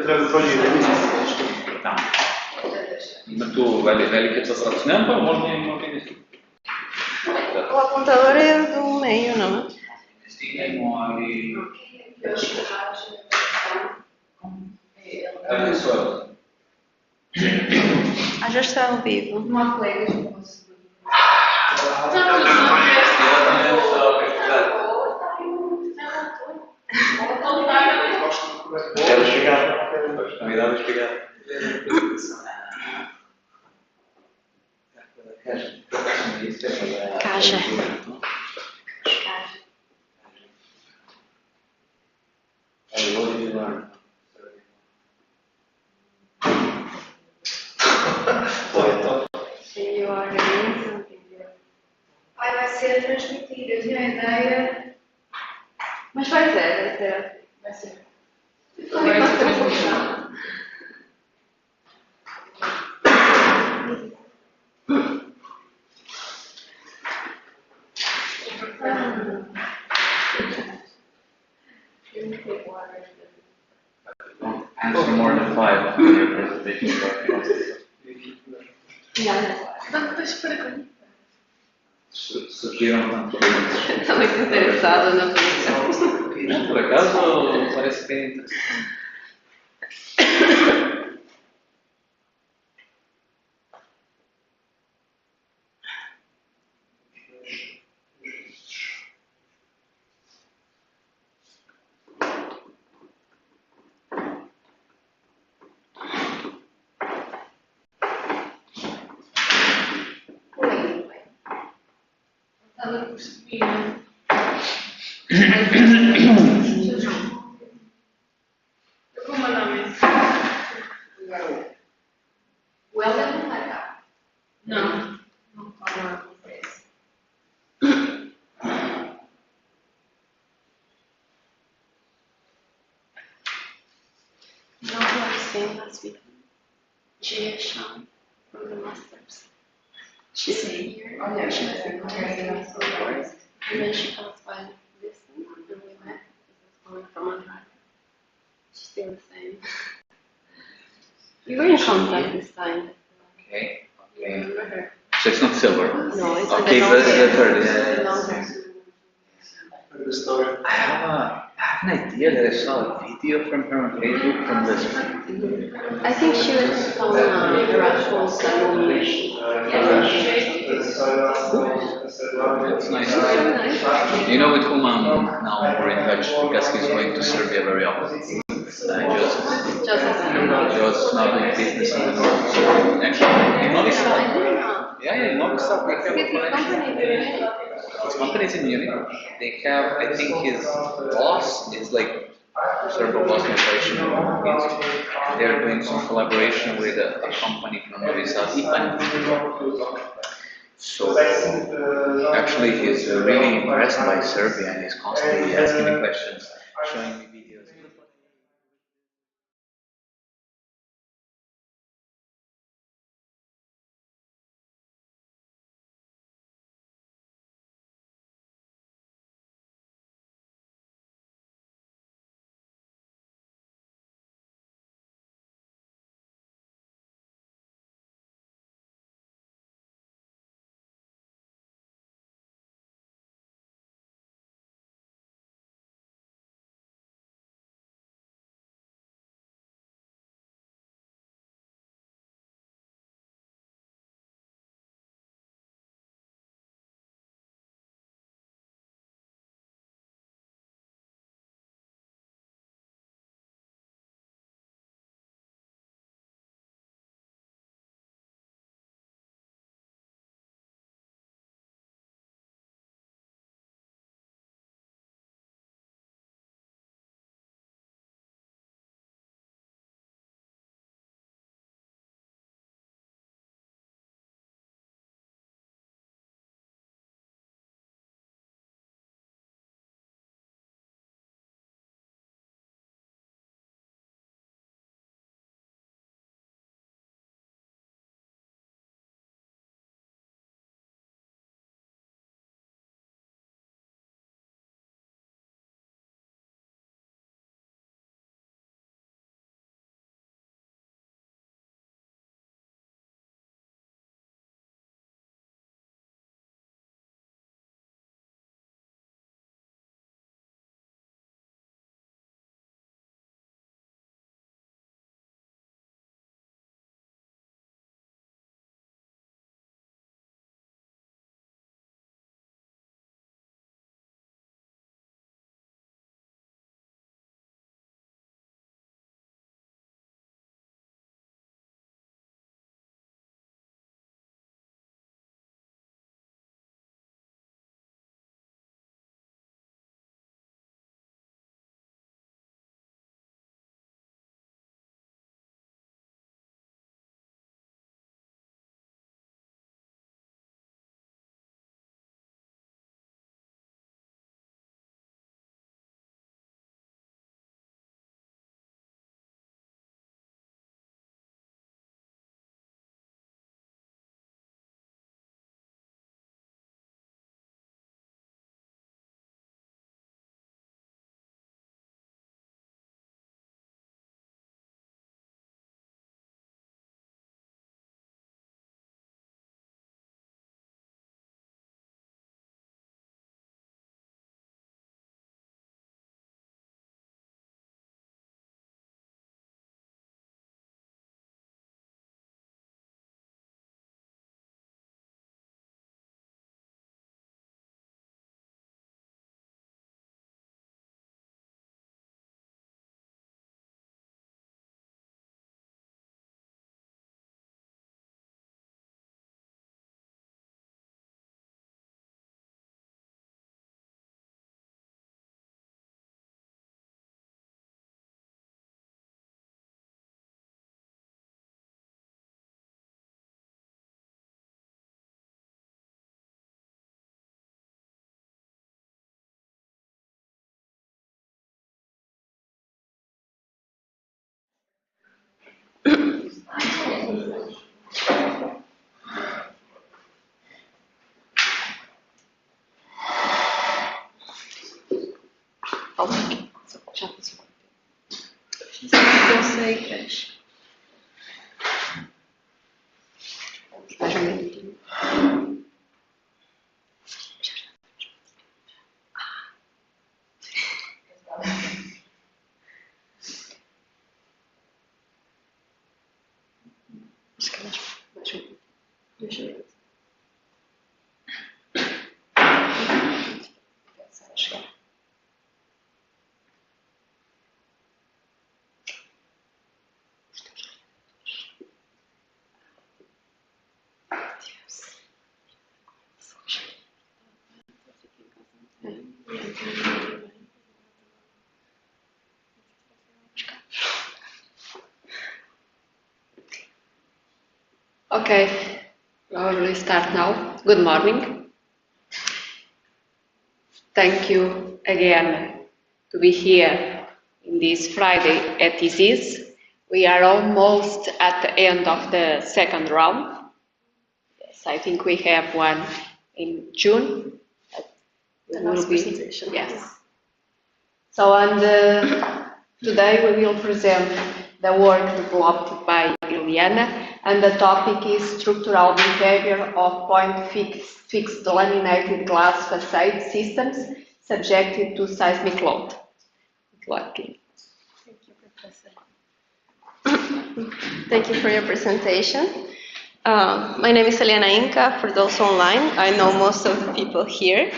Да. Има tu velike sasracionăm, pa možda im organizam. O apontador é do meio, não é? Stignemo, ali... Ali só. Ah, já está ao vivo. Não há colegas que posso. Quero chegar. Os convidados chegaram. Caja. Ai, vai ser transmitido, eu tinha a ideia. Mas vai ser. Vai ser transmitido. Answer more than 5 on your presentation. Surgiram tanto. Estou muito interessada na posição. Não, por acaso parece bem interessante. Estava por subir. Eu vou mandar mensagem. O Helder não está cá. Não está na conferência. No, I was saying last week. Gia Sham from the Masters. She's here. Oh, yeah, She was she's in there. Cabrera. And then she comes by this and we met. This was coming from Andrade. She's still the same. We were in contact this time. Okay. You remember her? So it's not silver. No, it's Okay, the but long the third. hair. The long hair. I have an idea that I saw a video from her on Facebook from this. I think she was from Erasmus and That's nice. You know with whom I'm now more in touch because he's going to Serbia very often. Just not doing business anymore. Actually, in Novi Sad. Yeah, in Novi Sad they have a connection. His company is in Munich. They have, I think his boss is like Serbo-Bosnian Croatian. They're doing some collaboration with a company from Novi Sad, Ipan. So actually he's really impressed by Serbia and he's constantly asking me questions, showing me Já passou. Não sei, cresce. Mais um minutinho. Acho que mais um minutinho. Deixa eu ver. Chegar. Okay, I will start now. Good morning. Thank you again to be here in this Friday at ISISE. We are almost at the end of the second round. Yes, I think we have one in June. The last presentation. Yes. So, and today we will present the work developed by Eliana, and the topic is structural behavior of point-fixed laminated glass facade systems subjected to seismic load. Lucky. Thank you, Professor. Thank you for your presentation. My name is Eliana Inca. For those online, I know most of the people here.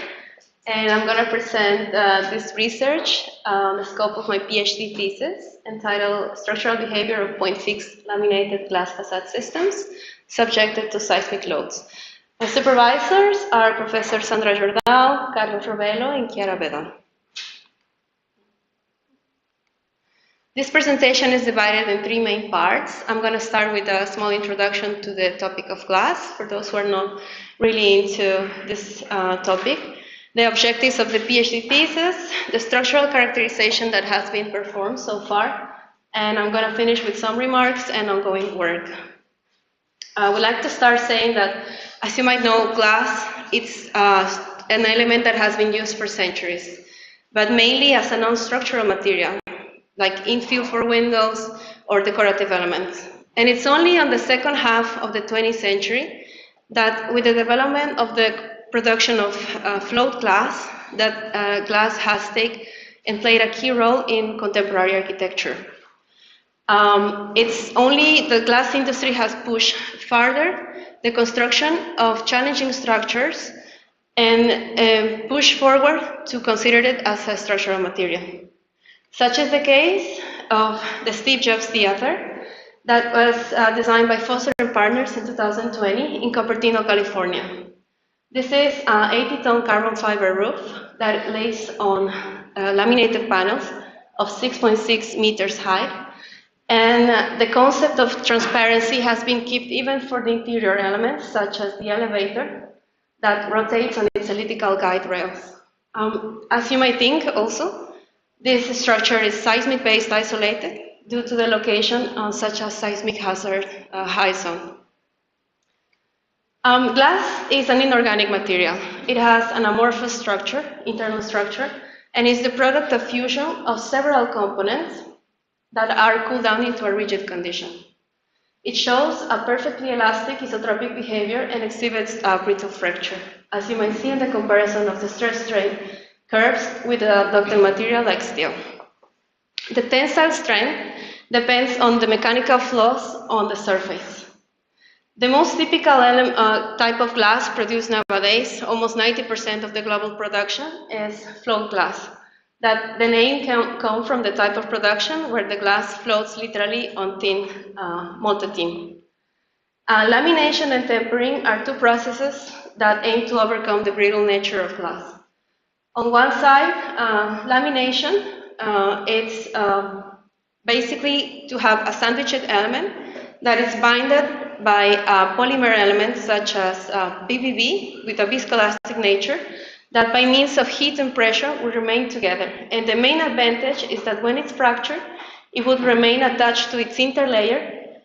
And I'm going to present this research on the scope of my PhD thesis entitled Structural Behavior of Point-Fixed Laminated Glass Facade Systems Subjected to Seismic Loads. My supervisors are Professor Sandra Jordao, Carlos Robelo, and Chiara Bedon. This presentation is divided in three main parts. I'm going to start with a small introduction to the topic of glass, for those who are not really into this topic. The objectives of the PhD thesis, the structural characterization that has been performed so far, and I'm going to finish with some remarks and ongoing work. I would like to start saying that, as you might know, glass it's an element that has been used for centuries, but mainly as a non-structural material, like infill for windows or decorative elements. And it's only on the second half of the 20th century that, with the development of the production of float glass, that glass has taken and played a key role in contemporary architecture. It's only the glass industry has pushed further the construction of challenging structures and pushed forward to consider it as a structural material. Such is the case of the Steve Jobs Theater that was designed by Foster and Partners in 2020 in Cupertino, California. This is an 80-ton carbon fiber roof that lays on laminated panels of 6.6 meters high. And the concept of transparency has been kept even for the interior elements, such as the elevator that rotates on its elliptical guide rails. As you might think also, this structure is seismic-based isolated due to the location on such a seismic hazard high zone. Glass is an inorganic material. It has an amorphous structure, internal structure, and is the product of fusion of several components that are cooled down into a rigid condition. It shows a perfectly elastic isotropic behavior and exhibits a brittle fracture, as you might see in the comparison of the stress-strain curves with a ductile material like steel. The tensile strength depends on the mechanical flaws on the surface. The most typical type of glass produced nowadays, almost 90% of the global production, is float glass. That the name can come from the type of production where the glass floats literally on thin, molten tin. Lamination and tempering are two processes that aim to overcome the brittle nature of glass. On one side, lamination, it's basically to have a sandwiched element that is binded by polymer elements such as BBB with a viscoelastic nature that by means of heat and pressure will remain together. And the main advantage is that when it's fractured, it would remain attached to its interlayer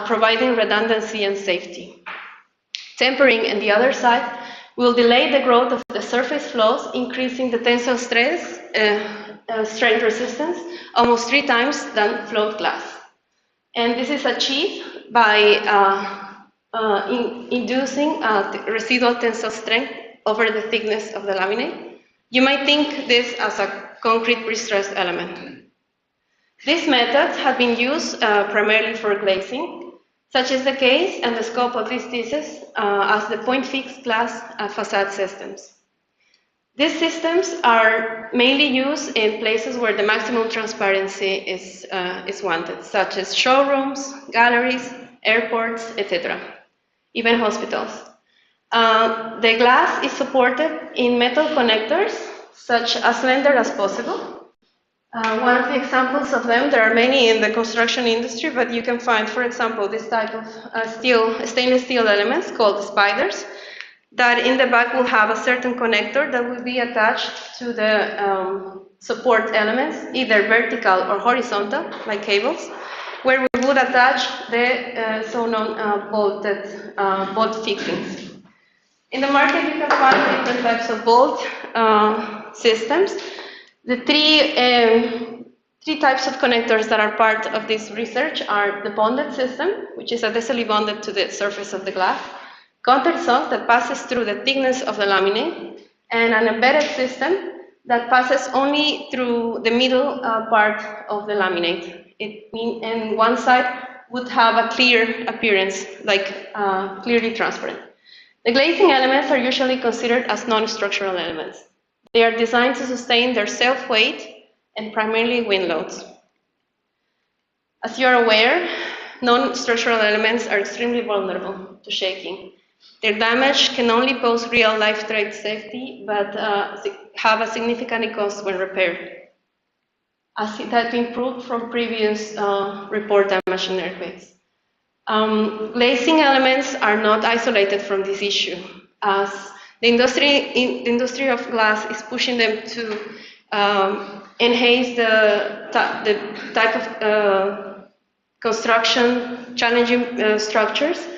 providing redundancy and safety. Tempering, on the other side, will delay the growth of the surface flows, increasing the tensile stress, strain resistance, almost 3 times than float glass. And this is achieved by inducing residual tensile strength over the thickness of the laminate. You might think this as a concrete prestressed element. These methods have been used primarily for glazing, such is the case and the scope of this thesis as the point-fixed glass facade systems. These systems are mainly used in places where the maximum transparency is wanted, such as showrooms, galleries, airports, etc., even hospitals. The glass is supported in metal connectors, such as slender as possible. One of the examples of them, there are many in the construction industry, but you can find, for example, this type of stainless steel elements called spiders, that in the back will have a certain connector that will be attached to the support elements, either vertical or horizontal, like cables, where we would attach the so-known bolt fixings. In the market, you can find different types of bolt systems. The three types of connectors that are part of this research are the bonded system, which is adhesively bonded to the surface of the glass, countersunk that passes through the thickness of the laminate, and an embedded system that passes only through the middle part of the laminate. And one side would have a clear appearance, like clearly transparent. The glazing elements are usually considered as non-structural elements. They are designed to sustain their self-weight and primarily wind loads. As you are aware, non-structural elements are extremely vulnerable to shaking. Their damage can only pose real life-threatening safety, but have a significant cost when repaired, as it had been proved from previous report damage in earthquakes. Glazing elements are not isolated from this issue, as the industry of glass is pushing them to enhance the type of construction, challenging structures.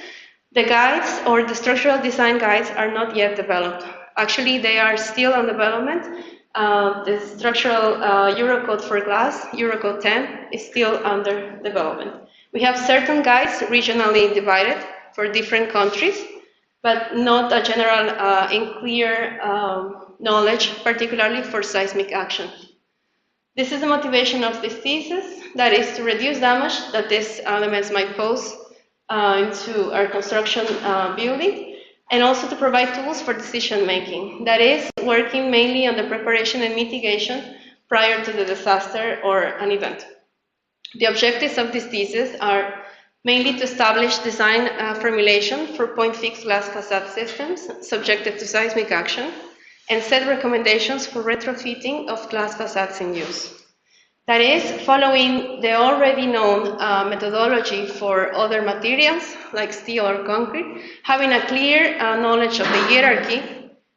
The guides or the structural design guides are not yet developed. Actually, they are still on development. The structural Eurocode for glass, Eurocode 10, is still under development. We have certain guides regionally divided for different countries, but not a general and clear knowledge, particularly for seismic action. This is the motivation of this thesis, that is to reduce damage that these elements might pose into our construction building, and also to provide tools for decision making, that is, working mainly on the preparation and mitigation prior to the disaster or an event. The objectives of this thesis are mainly to establish design formulation for point-fixed glass facade systems subjected to seismic action, and set recommendations for retrofitting of glass facades in use. That is, following the already known methodology for other materials, like steel or concrete, having a clear knowledge of the hierarchy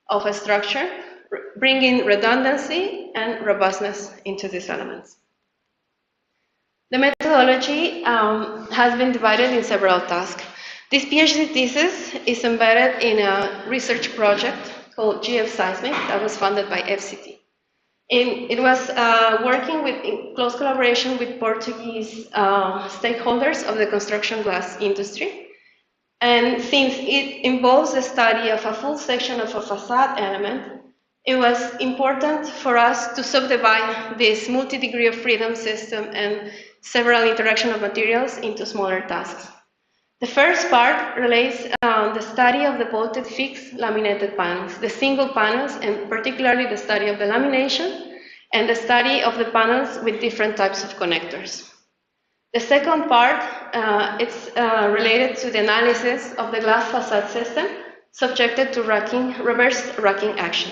of a structure, bringing redundancy and robustness into these elements. The methodology has been divided in several tasks. This PhD thesis is embedded in a research project called GF Seismic that was funded by FCT. It was working in close collaboration with Portuguese stakeholders of the construction glass industry. And since it involves the study of a full section of a facade element, it was important for us to subdivide this multi-degree of freedom system and several interaction of materials into smaller tasks. The first part relates the study of the bolted fixed laminated panels, the single panels, and particularly the study of the lamination, and the study of the panels with different types of connectors. The second part is related to the analysis of the glass facade system subjected to reverse racking action.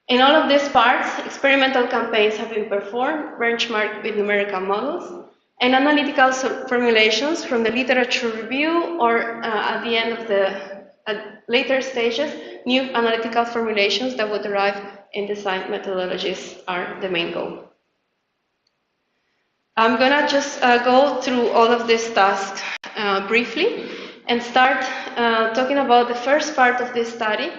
In all of these parts, experimental campaigns have been performed, benchmarked with numerical models, and analytical formulations from the literature review, or at the end of the later stages, new analytical formulations that would derive in design methodologies are the main goal. I'm gonna just go through all of these tasks briefly and start talking about the first part of this study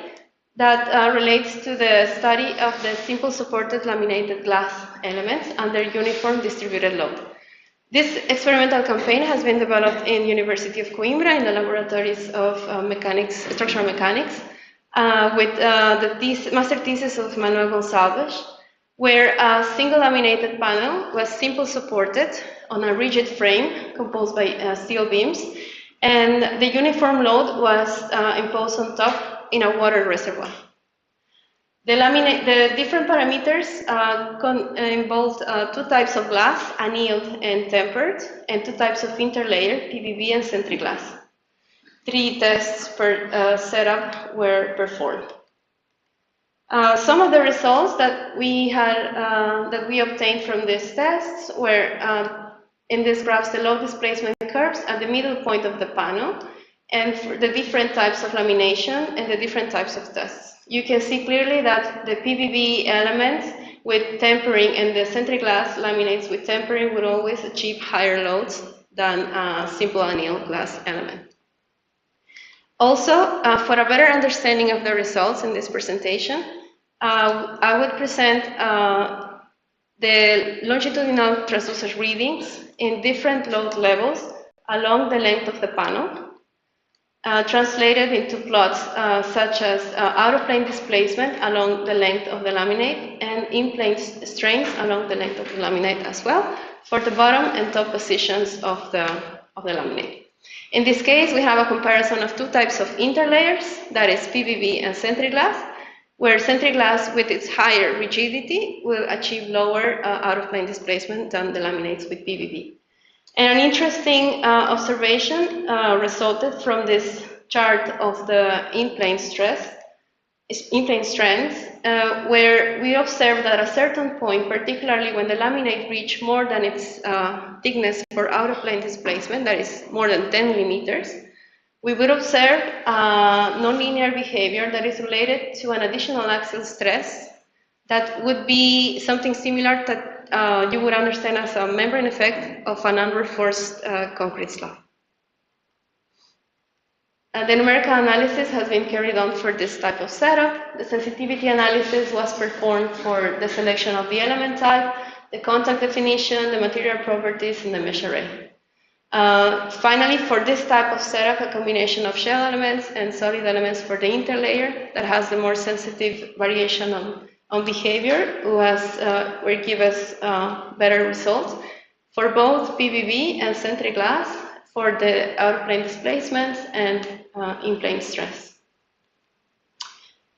that relates to the study of the simple supported laminated glass elements under uniform distributed load. This experimental campaign has been developed in University of Coimbra in the laboratories of structural mechanics with the master thesis of Manuel Gonçalves, where a single laminated panel was simple supported on a rigid frame composed by steel beams, and the uniform load was imposed on top in a water reservoir. The different parameters involved two types of glass, annealed and tempered, and two types of interlayer, PVB and sentry glass. 3 tests per setup were performed. Some of the results that we obtained from these tests were in these graphs the load displacement curves at the middle point of the panel, and for the different types of lamination and the different types of tests. You can see clearly that the PVB elements with tempering and the sentry glass laminates with tempering would always achieve higher loads than a simple annealed glass element. Also, for a better understanding of the results in this presentation, I would present the longitudinal transducer readings in different load levels along the length of the panel, translated into plots such as out-of-plane displacement along the length of the laminate and in-plane strains along the length of the laminate as well for the bottom and top positions of the laminate. In this case, we have a comparison of two types of interlayers, that is PVB and sentry glass, where sentry glass with its higher rigidity will achieve lower out-of-plane displacement than the laminates with PVB. And an interesting observation resulted from this chart of the in-plane strengths, where we observed that at a certain point, particularly when the laminate reached more than its thickness for out-of-plane displacement, that is more than 10 millimeters, we would observe nonlinear behavior that is related to an additional axial stress that would be something similar that you would understand as a membrane effect of an unreinforced concrete slab. The numerical analysis has been carried on for this type of setup. The sensitivity analysis was performed for the selection of the element type, the contact definition, the material properties, and the mesh array. Finally, for this type of setup, a combination of shell elements and solid elements for the interlayer that has the more sensitive variation on behavior will give us better results for both PVB and sentry glass for the out-of-plane displacements and in-plane stress.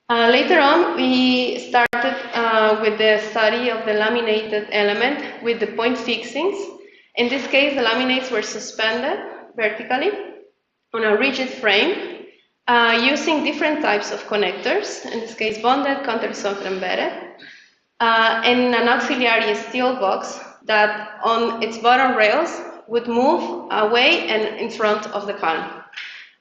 Later on, we started with the study of the laminated element with the point fixings. In this case, the laminates were suspended vertically on a rigid frame using different types of connectors, in this case bonded, countersunk, embedded, and an auxiliary steel box that on its bottom rails would move away and in front of the panel.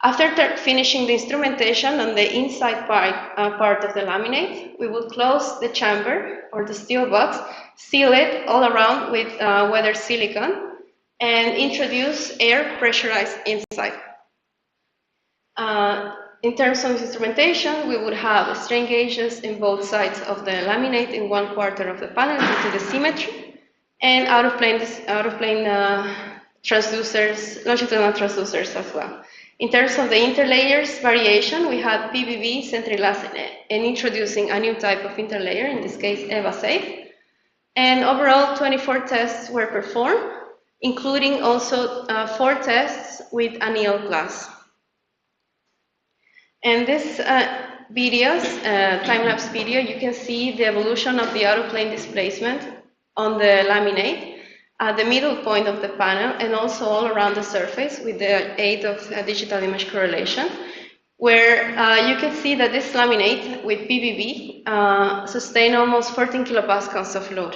After finishing the instrumentation on the inside part of the laminate, we would close the chamber or the steel box, seal it all around with weathered silicone, and introduce air pressurized inside. In terms of instrumentation, we would have strain gauges in both sides of the laminate in 1/4 of the panel due to the symmetry, and out-of-plane transducers, longitudinal transducers as well. In terms of the interlayers variation, we had PVB, sentry glass, and introducing a new type of interlayer, in this case EVA-safe. And overall, 24 tests were performed, including also 4 tests with annealed glass. In this time-lapse video, you can see the evolution of the out-of-plane displacement on the laminate at the middle point of the panel and also all around the surface with the aid of digital image correlation, where you can see that this laminate with PVB sustained almost 14 kilopascals of load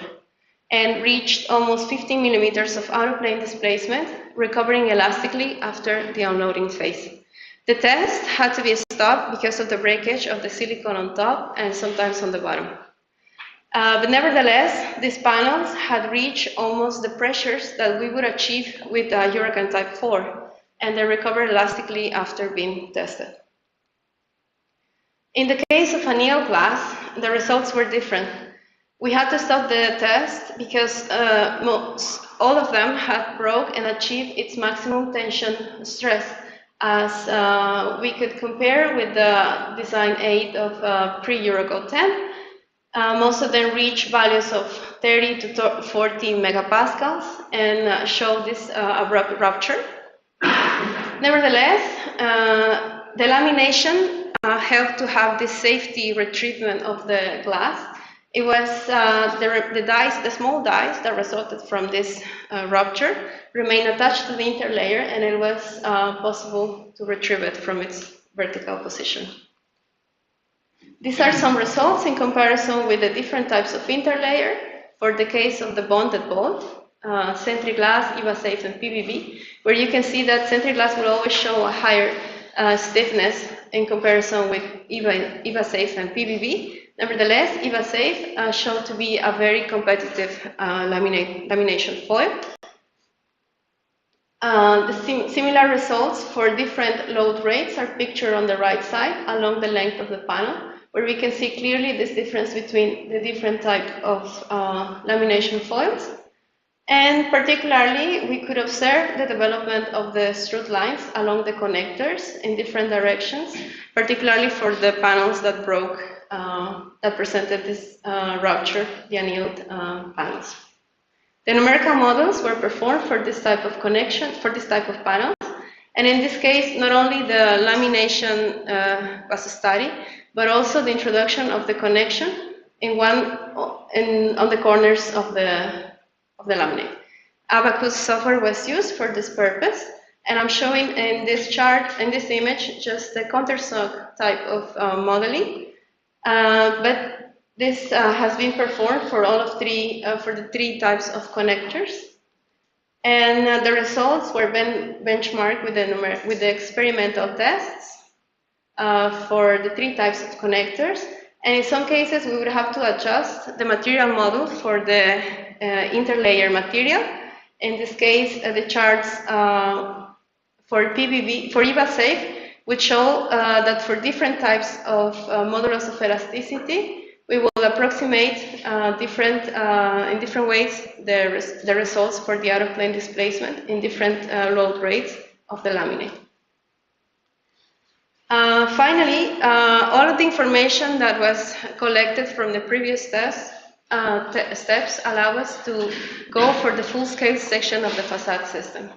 and reached almost 15 millimeters of out-of-plane displacement, recovering elastically after the unloading phase. The test had to be stopped because of the breakage of the silicone on top and sometimes on the bottom. But nevertheless, these panels had reached almost the pressures that we would achieve with Hurricane Type 4, and they recovered elastically after being tested. In the case of anneal glass, the results were different. We had to stop the test because all of them had broke and achieved its maximum tension stress, as we could compare with the design 8 of pre-Eurocode 10. Most of them reach values of 30 to 40 megapascals and show this abrupt rupture. Nevertheless, the lamination helped to have this safety retreatment of the glass. It was the small dies that resulted from this rupture remained attached to the interlayer, and it was possible to retrieve it from its vertical position. These are some results in comparison with the different types of interlayer. For the case of the bonded bolt, Sentry Glass, ISISE, and PVB, where you can see that Sentry Glass will always show a higher stiffness in comparison with ISISE and PVB. Nevertheless, ISISE showed to be a very competitive lamination foil. The similar results for different load rates are pictured on the right side along the length of the panel, where we can see clearly this difference between the different type of lamination foils. And particularly, we could observe the development of the strut lines along the connectors in different directions, particularly for the panels that broke, that presented this rupture, the annealed panels. The numerical models were performed for this type of connection, for this type of panels. And in this case, not only the lamination was studied, but also the introduction of the connection on the corners of the laminate. Abacus software was used for this purpose, and I'm showing in this chart, in this image, just the countersunk type of modeling. But this has been performed for all of for the three types of connectors. And the results were benchmarked with the experimental tests for the three types of connectors. And in some cases, we would have to adjust the material model for the interlayer material. In this case, the charts for PVB, for ISISE, would show that for different types of modulus of elasticity, we will approximate in different ways the results for the out-of-plane displacement in different load rates of the laminate. Finally, all of the information that was collected from the previous steps allow us to go for the full-scale section of the facade system.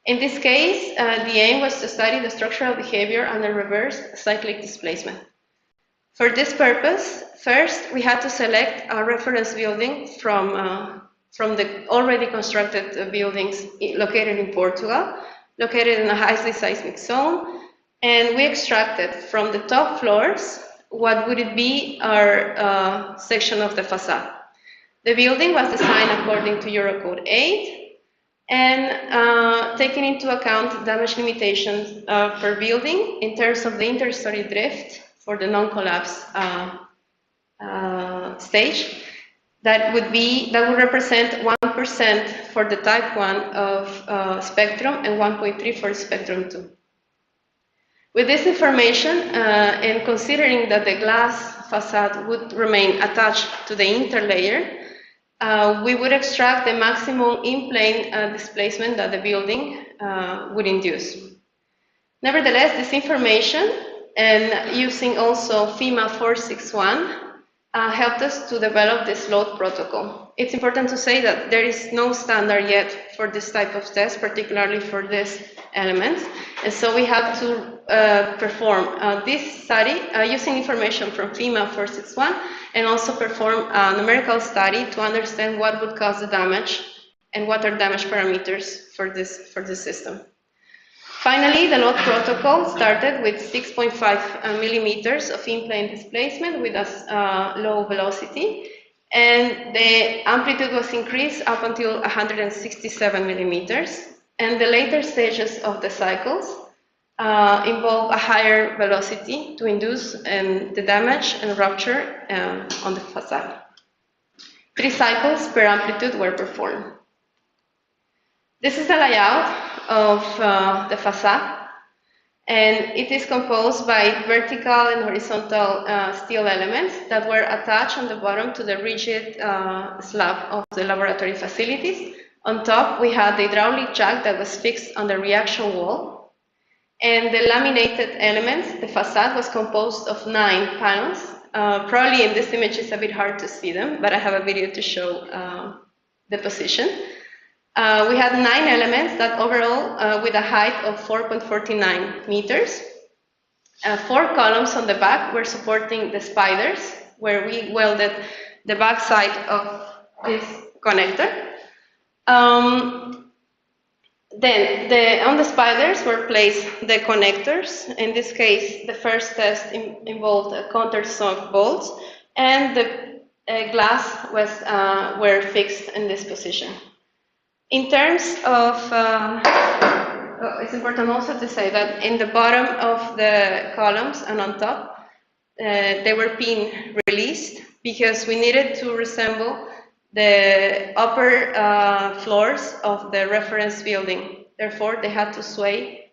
In this case, the aim was to study the structural behavior under reverse cyclic displacement. For this purpose, first we had to select a reference building from the already constructed buildings located in Portugal, located in a highly seismic zone, and we extracted from the top floors what would it be our section of the facade. The building was designed according to Eurocode 8 and taking into account damage limitations per building in terms of the interstory drift for the non-collapse stage. That would represent 1% for the type 1 of spectrum and 1.3 for spectrum 2. With this information, and considering that the glass facade would remain attached to the interlayer, we would extract the maximum in-plane displacement that the building would induce. Nevertheless, this information, and using also FEMA 461, helped us to develop this load protocol. It's important to say that there is no standard yet for this type of test, particularly for these elements. And so we have to perform this study using information from FEMA 461 and also perform a numerical study to understand what would cause the damage and what are damage parameters for this system. Finally, the load protocol started with 6.5 millimeters of in-plane displacement with a low velocity, and the amplitude was increased up until 167 millimeters. And the later stages of the cycles involve a higher velocity to induce the damage and rupture on the facade. 3 cycles per amplitude were performed. This is the layout of the facade, and it is composed by vertical and horizontal steel elements that were attached on the bottom to the rigid slab of the laboratory facilities. On top, we had the hydraulic jack that was fixed on the reaction wall, and the laminated elements. The facade was composed of 9 panels. Probably in this image it's a bit hard to see them, but I have a video to show the position. We had 9 elements that overall with a height of 4.49 meters. 4 columns on the back were supporting the spiders, where we welded the back side of this connector. Then on the spiders were placed the connectors. In this case, the first test involved countersunk bolts, and the glass were fixed in this position. In terms of, it's important also to say that in the bottom of the columns and on top, they were pin released because we needed to resemble the upper floors of the reference building. Therefore, they had to sway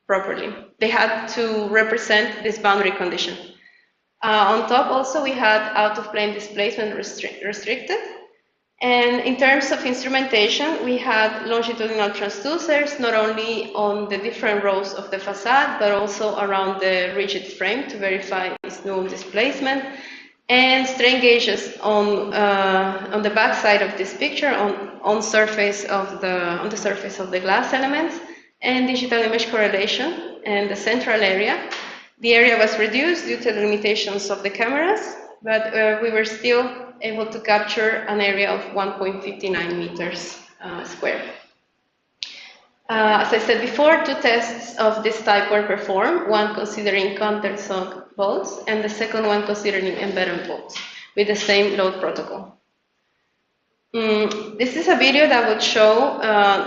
properly. They had to represent this boundary condition. On top also we had out-of-plane displacement restricted. And in terms of instrumentation, we had longitudinal transducers, not only on the different rows of the facade, but also around the rigid frame to verify its null displacement, and strain gauges on the back side of this picture, on the surface of the glass elements, and digital image correlation in the central area. The area was reduced due to the limitations of the cameras, but we were still able to capture an area of 1.59 meters square. As I said before, 2 tests of this type were performed, one considering countersunk bolts and the second one considering embedded bolts with the same load protocol. This is a video that would show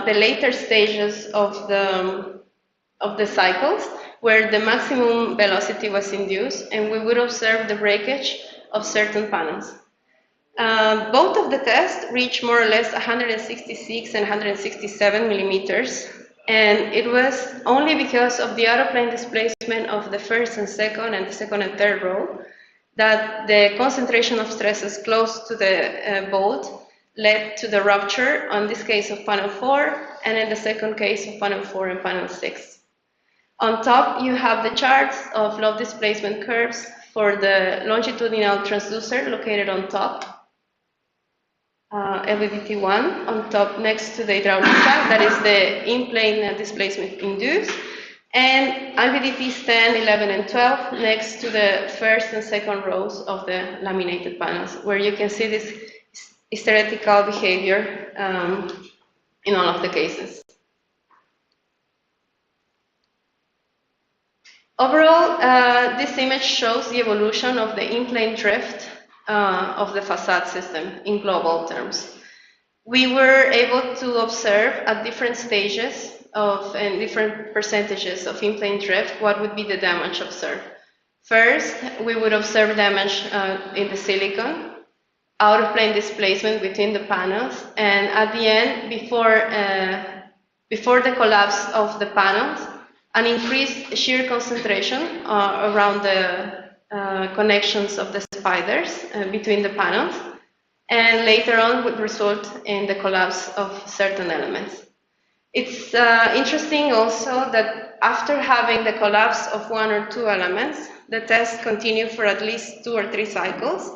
the later stages of the cycles where the maximum velocity was induced, and we would observe the breakage of certain panels. Both of the tests reached more or less 166 and 167 millimeters, and it was only because of the out-of-plane displacement of the first and second and third row that the concentration of stresses close to the bolt led to the rupture, in this case of panel 4, and in the second case of panel 4 and panel 6. On top, you have the charts of load displacement curves for the longitudinal transducer located on top, LVDT1 on top next to the hydraulic jack, that is the in-plane displacement induced, and LVDTs 10, 11, and 12 next to the first and second rows of the laminated panels, where you can see this theoretical behavior in all of the cases. Overall, this image shows the evolution of the in-plane drift of the facade system in global terms. We were able to observe at different stages and different percentages of in-plane drift what would be the damage observed. First, we would observe damage in the silicon, out-of-plane displacement between the panels, and at the end, before the collapse of the panels, an increased shear concentration around the connections of the spiders between the panels, and later on would result in the collapse of certain elements. It's interesting also that after having the collapse of 1 or 2 elements, the test continued for at least 2 or 3 cycles,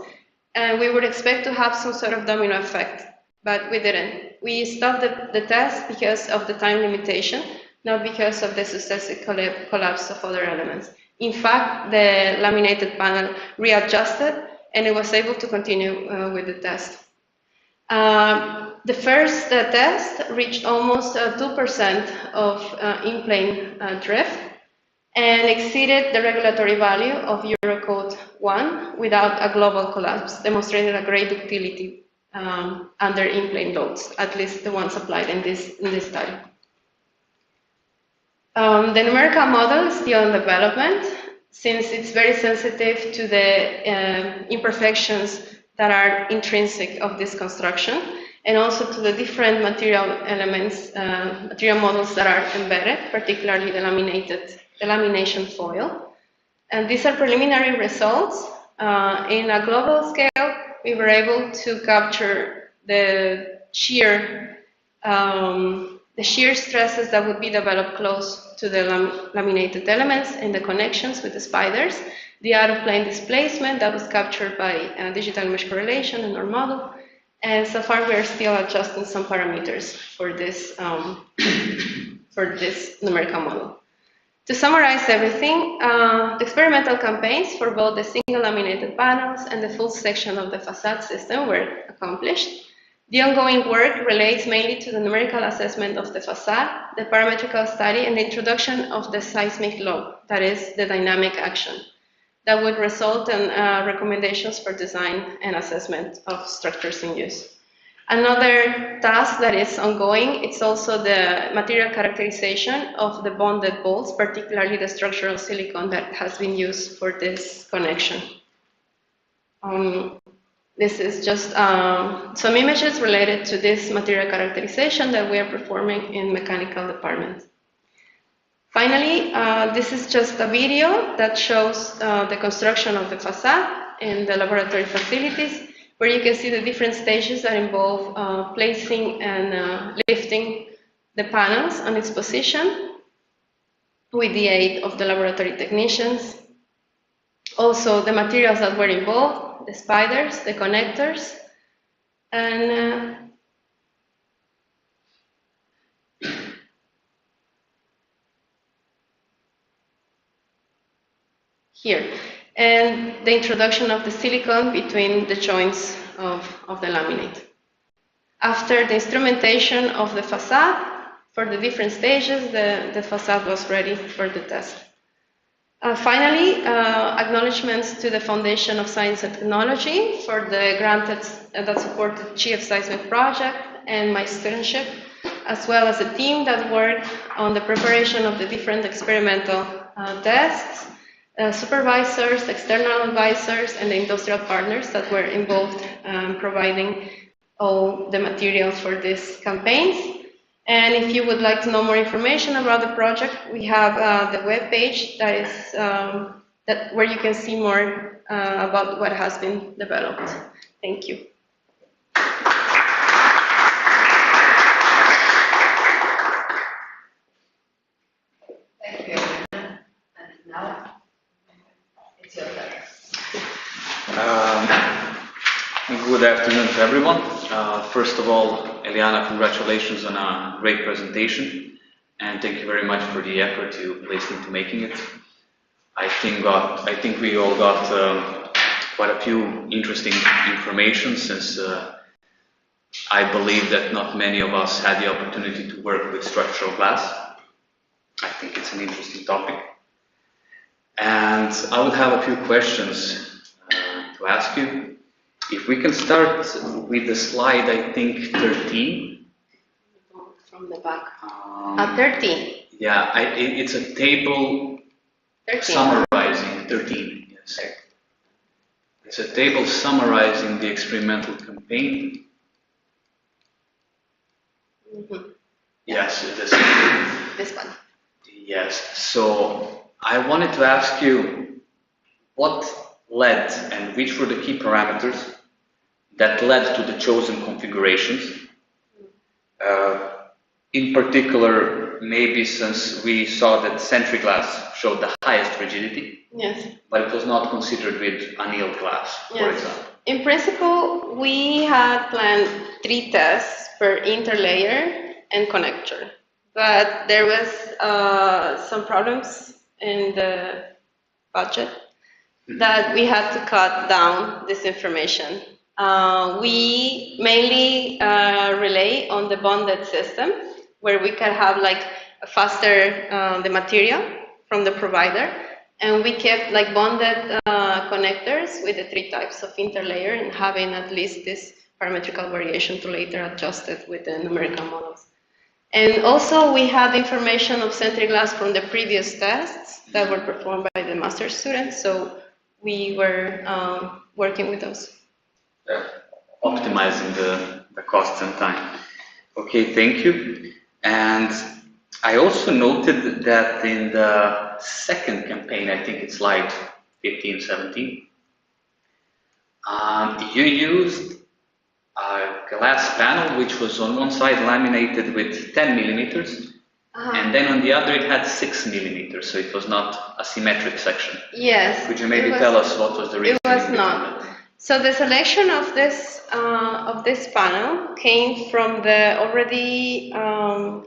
and we would expect to have some sort of domino effect, but we didn't. We stopped the test because of the time limitation, not because of the successive collapse of other elements. In fact, the laminated panel readjusted, and it was able to continue with the test. The first test reached almost 2% of in-plane drift and exceeded the regulatory value of Eurocode 1 without a global collapse, demonstrating a great ductility under in-plane loads, at least the ones applied in this study. The numerical model is still in development, since it's very sensitive to the imperfections that are intrinsic of this construction, and also to the different material elements, material models that are embedded, particularly the lamination foil. And these are preliminary results. In a global scale, we were able to capture the shear stresses that would be developed close to the laminated elements and the connections with the spiders, the out-of-plane displacement that was captured by digital mesh correlation in our model, and so far we are still adjusting some parameters for this numerical model. To summarize everything, the experimental campaigns for both the single laminated panels and the full section of the facade system were accomplished. The ongoing work relates mainly to the numerical assessment of the facade, the parametrical study, and the introduction of the seismic law, that is, the dynamic action, that would result in recommendations for design and assessment of structures in use. Another task that is ongoing, it's also the material characterization of the bonded bolts, particularly the structural silicon that has been used for this connection. This is just some images related to this material characterization that we are performing in mechanical department. Finally, this is just a video that shows the construction of the facade in the laboratory facilities, where you can see the different stages that involve placing and lifting the panels on its position with the aid of the laboratory technicians. Also, the materials that were involved, the spiders, the connectors, and here, and the introduction of the silicon between the joints of the laminate. After the instrumentation of the facade, for the different stages, the facade was ready for the test. Finally, acknowledgements to the Foundation of Science and Technology for the grant that supported GF Seismic project and my studentship, as well as the team that worked on the preparation of the different experimental tests, supervisors, external advisors, and the industrial partners that were involved providing all the materials for these campaigns. And if you would like to know more information about the project, we have the web page that is where you can see more about what has been developed. Thank you. Thank you. And now it's your turn. Good afternoon to everyone. First of all, Eliana, congratulations on a great presentation, and thank you very much for the effort you placed into making it. I think we all got quite a few interesting information, since I believe that not many of us had the opportunity to work with structural glass. I think it's an interesting topic, and I would have a few questions to ask you. If we can start with the slide, I think 13. From the back. 13. Yeah, it's a table 13. summarizing 13. Yes, it's a table summarizing the experimental campaign. Mm-hmm. Yes, This one. Yes. So I wanted to ask you what led and which were the key parameters that led to the chosen configurations. In particular, maybe since we saw that Sentry glass showed the highest rigidity, Yes. but it was not considered with annealed glass, for example. In principle, we had planned 3 tests per interlayer and connector, but there was some problems in the budget that we had to cut down this information. We mainly rely on the bonded system, where we can have like a faster the material from the provider, and we kept like bonded connectors with the 3 types of interlayer, and having at least this parametrical variation to later adjust it with the numerical models. And also we had information of Sentry glass from the previous tests that were performed by the master students, so we were working with those. optimizing the costs and time. Okay, thank you. And I also noted that in the second campaign, I think it's slide 15, 17, you used a glass panel which was on one side laminated with 10 millimeters, and then on the other it had 6 millimeters, so it was not a symmetric section. Yes. Could you maybe tell us what was the reason? It was not. So the selection of this panel came from the already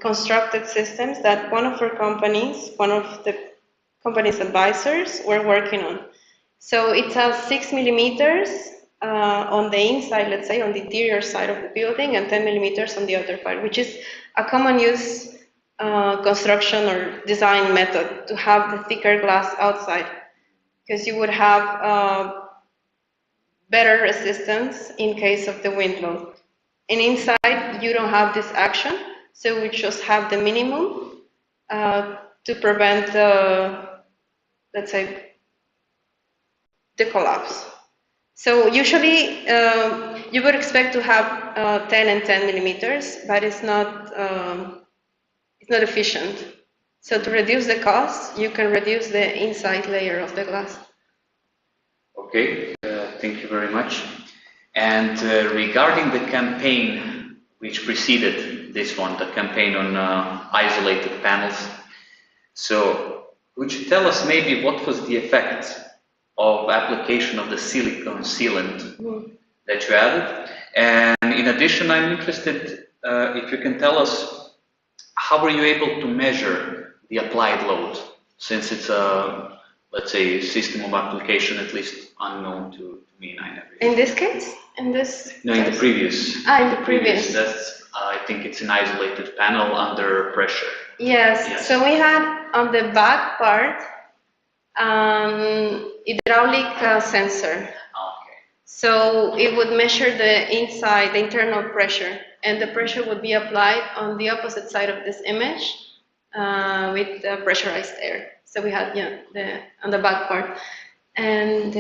constructed systems that one of the company's advisors were working on. So it has 6 millimeters on the inside, let's say, on the interior side of the building, and 10 millimeters on the other part, which is a common use construction or design method to have the thicker glass outside, because you would have better resistance in case of the wind load. And inside, you don't have this action, so we just have the minimum to prevent let's say, the collapse. So usually, you would expect to have 10 and 10 millimeters, but it's not efficient. So to reduce the cost, you can reduce the inside layer of the glass. Okay, thank you very much. And regarding the campaign which preceded this one, the campaign on isolated panels, so would you tell us maybe what was the effect of application of the silicone sealant that you added? And in addition, I'm interested if you can tell us how were you able to measure the applied load, since it's a, let's say, system of application at least unknown to me and I never used. In this case? In this? No, in the previous. In the previous. That's, I think it's an isolated panel under pressure. Yes. So we had on the back part hydraulic sensor. Okay. So it would measure the inside, the internal pressure, and the pressure would be applied on the opposite side of this image with pressurized air. So we had on the back part. And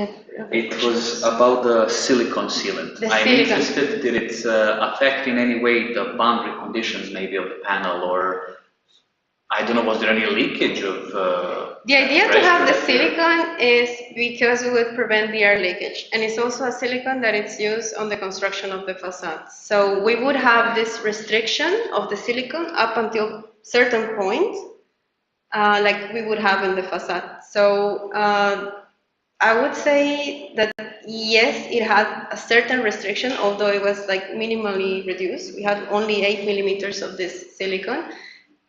it was about the silicone sealant. I'm interested, did it affect in any way the boundary conditions maybe of the panel, or I don't know, was there any leakage of the idea to have the silicone is because we would prevent the air leakage, and it's also a silicone that is used on the construction of the facade. So we would have this restriction of the silicone up until certain point, like we would have in the facade. So I would say that yes, it had a certain restriction, although it was like minimally reduced. We had only 8 millimeters of this silicone,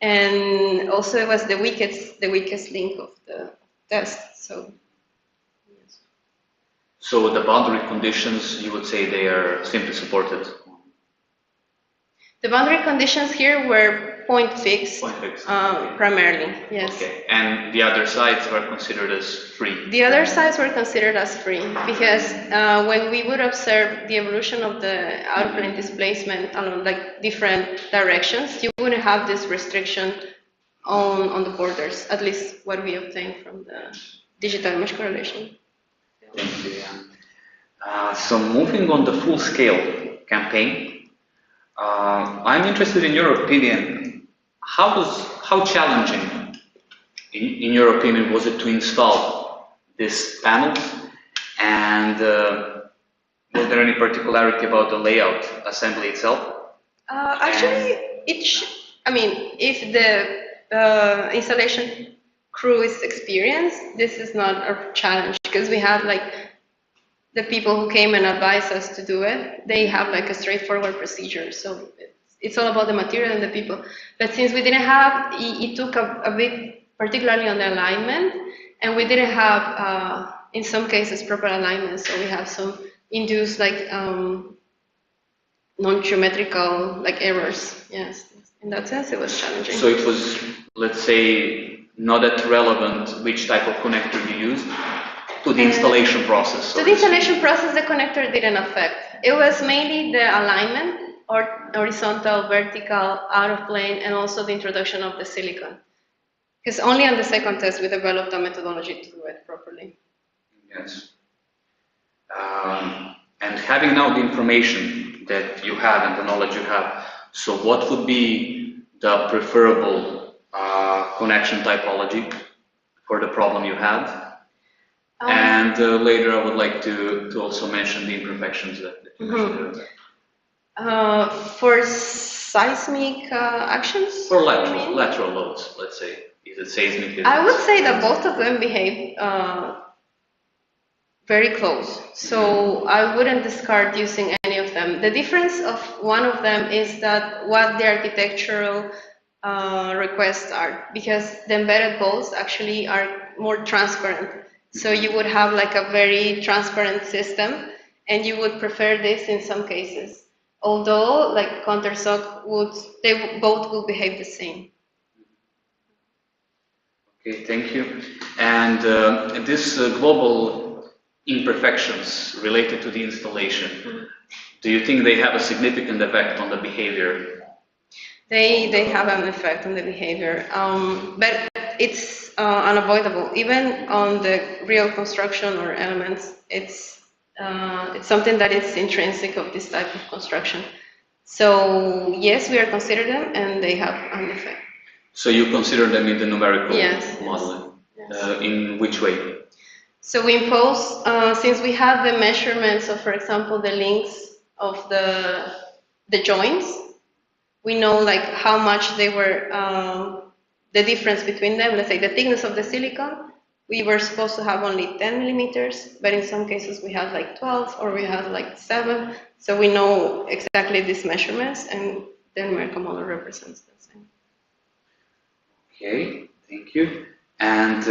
and also it was the weakest link of the test. So, yes. So the boundary conditions, you would say they are simply supported? The boundary conditions here were point fixed, okay. Primarily, yes. Okay, and the other sides were considered as free? The other sides were considered as free because when we would observe the evolution of the airplane displacement along like different directions, you wouldn't have this restriction on the borders, at least what we obtained from the digital image correlation. Thank you. So moving on the full-scale campaign, I'm interested in your opinion. How challenging, in your opinion, was it to install this panel? And was there any particularity about the layout assembly itself? Actually, if the installation crew is experienced, this is not a challenge because we have like the people who came and advised us to do it. They have like a straightforward procedure. So it's all about the material and the people. But since we didn't have, it took a bit, particularly on the alignment, and we didn't have, in some cases, proper alignment. So we have some induced like non-geometrical like errors. Yes, in that sense, it was challenging. So it was, let's say, not that relevant which type of connector you used to the installation process. To the installation process, the connector didn't affect. It was mainly the alignment, or horizontal, vertical, out of plane, and also the introduction of the silicone. Because only on the second test we developed a methodology to do it properly. Yes. And having now the information that you have and the knowledge you have, so what would be the preferable connection typology for the problem you had? And later I would like to also mention the imperfections that you mentioned. For seismic actions? For lateral loads, let's say. Is it seismic? I would say that both of them behave very close. So I wouldn't discard using any of them. The difference of one of them is that what the architectural requests are, because the embedded bolts actually are more transparent. So you would have like a very transparent system, and you would prefer this in some cases. Although, like countershock they both will behave the same. Okay, thank you. And this global imperfections related to the installation, do you think they have a significant effect on the behavior? They have an effect on the behavior, but it's unavoidable. Even on the real construction or elements, it's something that is intrinsic of this type of construction. So yes, we are considering them, and they have an effect. So you consider them in the numerical modeling? Yes. In which way? So we impose, since we have the measurements of, for example, the links of the joints, we know like how much they were, the difference between them. Let's say the thickness of the silicon, we were supposed to have only 10 millimeters, but in some cases we had like 12 or we had like 7. So we know exactly these measurements, and the numerical model represents the same. Okay, thank you. And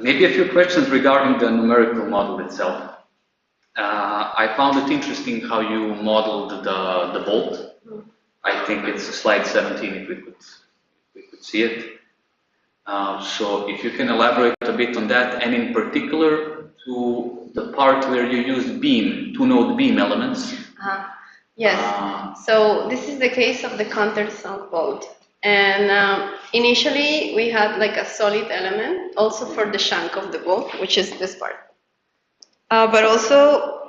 maybe a few questions regarding the numerical model itself. I found it interesting how you modeled the bolt. I think it's slide 17 if we could see it. So if you can elaborate a bit on that, and in particular to the part where you used beam, 2-node beam elements. Yes, so this is the case of the countersunk bolt. And initially we had like a solid element also for the shank of the bolt, which is this part. But also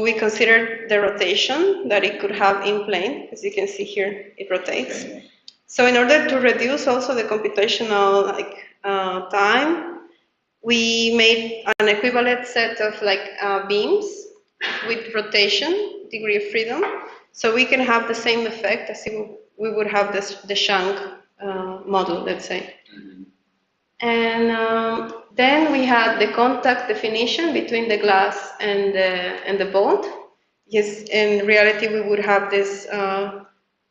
we considered the rotation that it could have in plane. As you can see here, it rotates. Okay. So in order to reduce also the computational time, we made an equivalent set of beams with rotation, degree of freedom, so we can have the same effect as if we would have the shank model, let's say. Mm-hmm. And then we had the contact definition between the glass and the bolt. Yes, in reality we would have this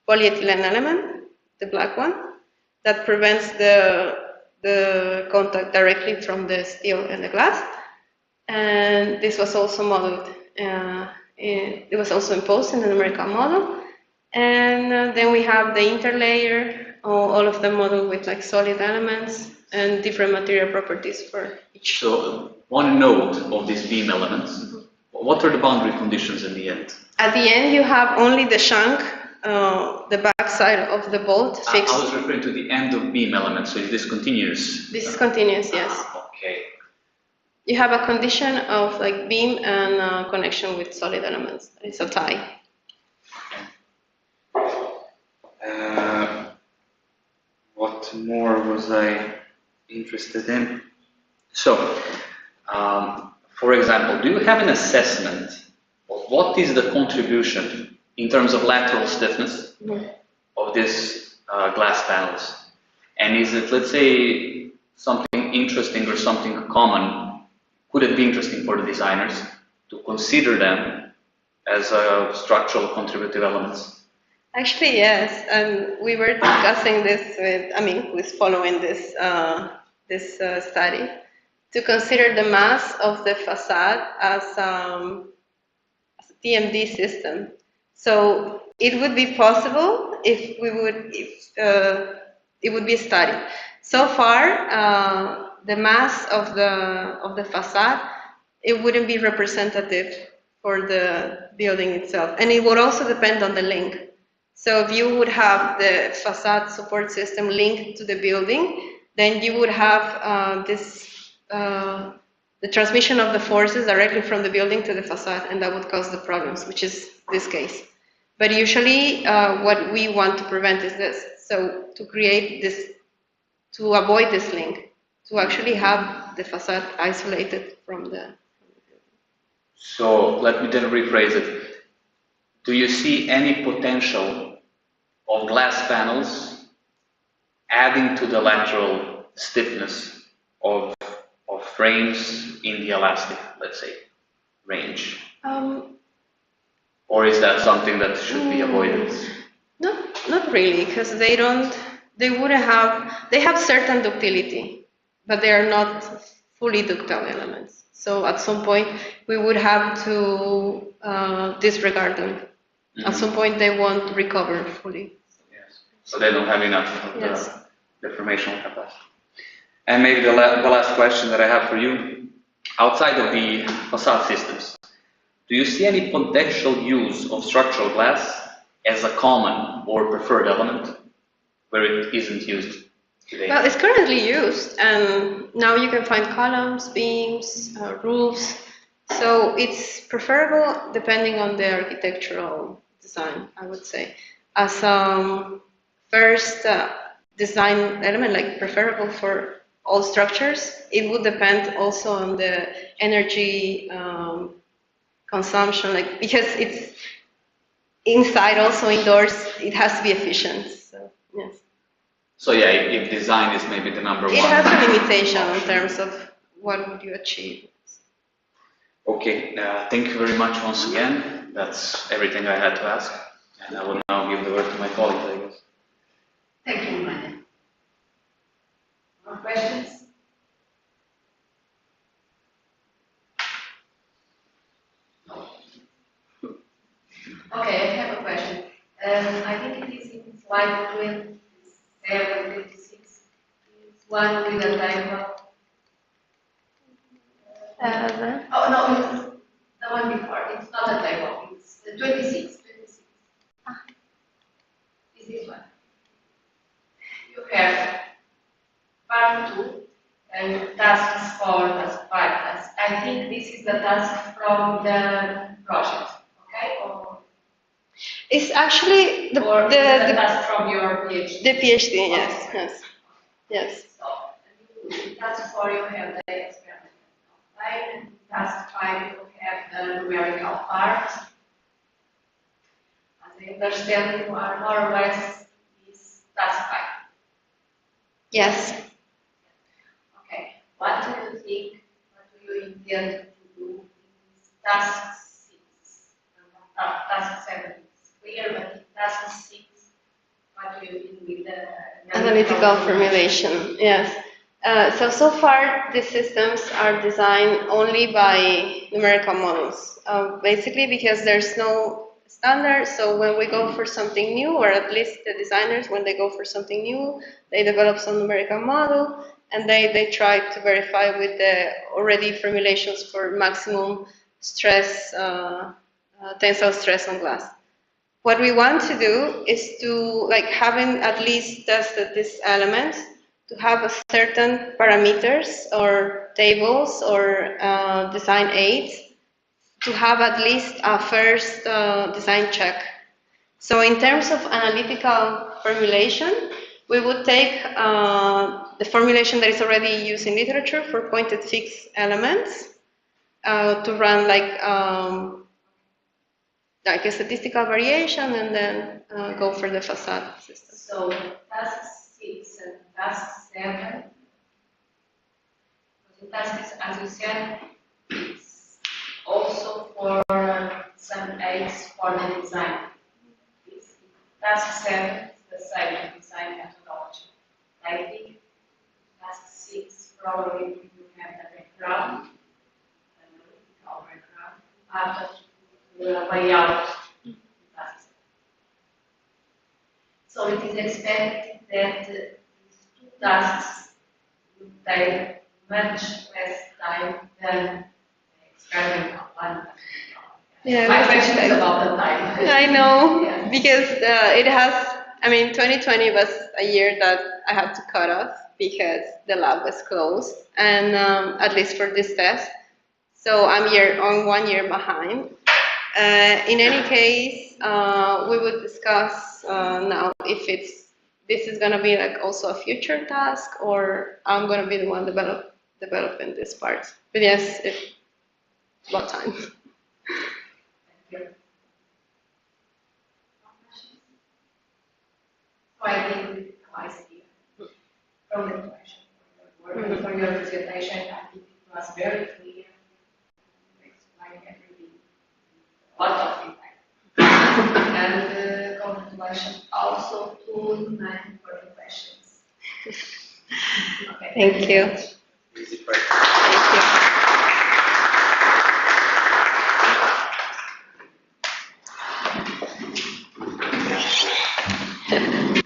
polyethylene element, the black one, that prevents the contact directly from the steel and the glass. And this was also modeled, it was also imposed in the numerical model. And then we have the interlayer, all of them modeled with solid elements and different material properties for each. So one node of these beam elements, mm-hmm. What are the boundary conditions in the end? At the end you have only the shank, the back side of the bolt fixed. I was referring to the end of beam element, so is this continuous? This is continuous, yes. Okay. You have a condition of beam and connection with solid elements. It's a tie. What more was I interested in? So, for example, do you have an assessment of what is the contribution in terms of lateral stiffness mm-hmm. of these glass panels? And is it, let's say, something interesting or something common? Could it be interesting for the designers to consider them as structural contributive elements? Actually, yes, and we were discussing this with following this study, to consider the mass of the facade as a TMD system. So it would be possible if it would be studied. So far, the mass of the facade, it wouldn't be representative for the building itself, and it would also depend on the link. So if you would have the facade support system linked to the building, then you would have this the transmission of the forces directly from the building to the facade, and that would cause the problems, which is this case. But usually, what we want to prevent is this. So to create this, to avoid this link, to actually have the facade isolated from the building. So let me then rephrase it. Do you see any potential of glass panels adding to the lateral stiffness of frames in the elastic, let's say, range? Or is that something that should be avoided? Not really, because they have certain ductility, but they are not fully ductile elements. So at some point, we would have to disregard them. At some point, they won't recover fully. Yes. So they don't have enough of Yes. the deformational capacity. And maybe the last question that I have for you, outside of the facade systems, do you see any potential use of structural glass as a common or preferred element where it isn't used today? Well, it's currently used, and now you can find columns, beams, roofs. So it's preferable depending on the architectural design, I would say. As first design element, like preferable for all structures, it would depend also on the energy consumption, like because it's inside, also indoors, it has to be efficient. So yes. So yeah, if design is maybe the number one. It has a limitation in terms of what would you achieve. Okay, thank you very much once again. That's everything I had to ask. And I will now give the word to my colleagues, I guess. Thank you, Eliana. More questions? No. Okay, I have a question. I think it is in slide 27, 26. It's one with a table. Oh, no, it's the one before. It's not a table. It's 26. 26. Is this one? You have part 2 and tasks 4, task 5. I think this is the task from the project, okay? Or It's actually the task from your PhD. the PhD, yes. So, task 4 you have the experimental outline, and task 5 you have the numerical part. As I understand, you are more or less this task 5. Yes. Okay. What do you think? What do you intend to do in task 6? Task 7 is clear, but in task 6, what do you think with the Analytical formulation, yes. So far, the systems are designed only by numerical models, basically because there's no standard. So when we go for something new, or at least the designers, when they go for something new, they develop some numerical model, and they try to verify with the already formulations for maximum stress, tensile stress on glass. What we want to do is to, like, having at least tested these elements, to have a certain parameters or tables or design aids to have at least a first design check. So in terms of analytical formulation, we would take the formulation that is already used in literature for pointed fixed elements to run like a statistical variation, and then go for the facade system. So task 6 and task 7, the task is, as you said, it's also for some aids for the design. Task 7 is the same design methodology. I think task 6 probably you have the background, analytical background, after the layout. So it is expected that these two tasks would take much less time than the experimental one. Yeah, My question is about the time. I know, Yeah. because it has, I mean, 2020 was a year that I had to cut off because the lab was closed, and at least for this test. So I'm on 1 year behind. In any case, we would discuss now if this is going to be like also a future task, or I'm going to be the one developing this part. But yes, it's about time. So I think it applies here. From the question, from your presentation, I think it was very clear. You explained everything. A lot of impact. And congratulations also to Iman for the questions. Okay. Thank you. Easy practice. Thank you.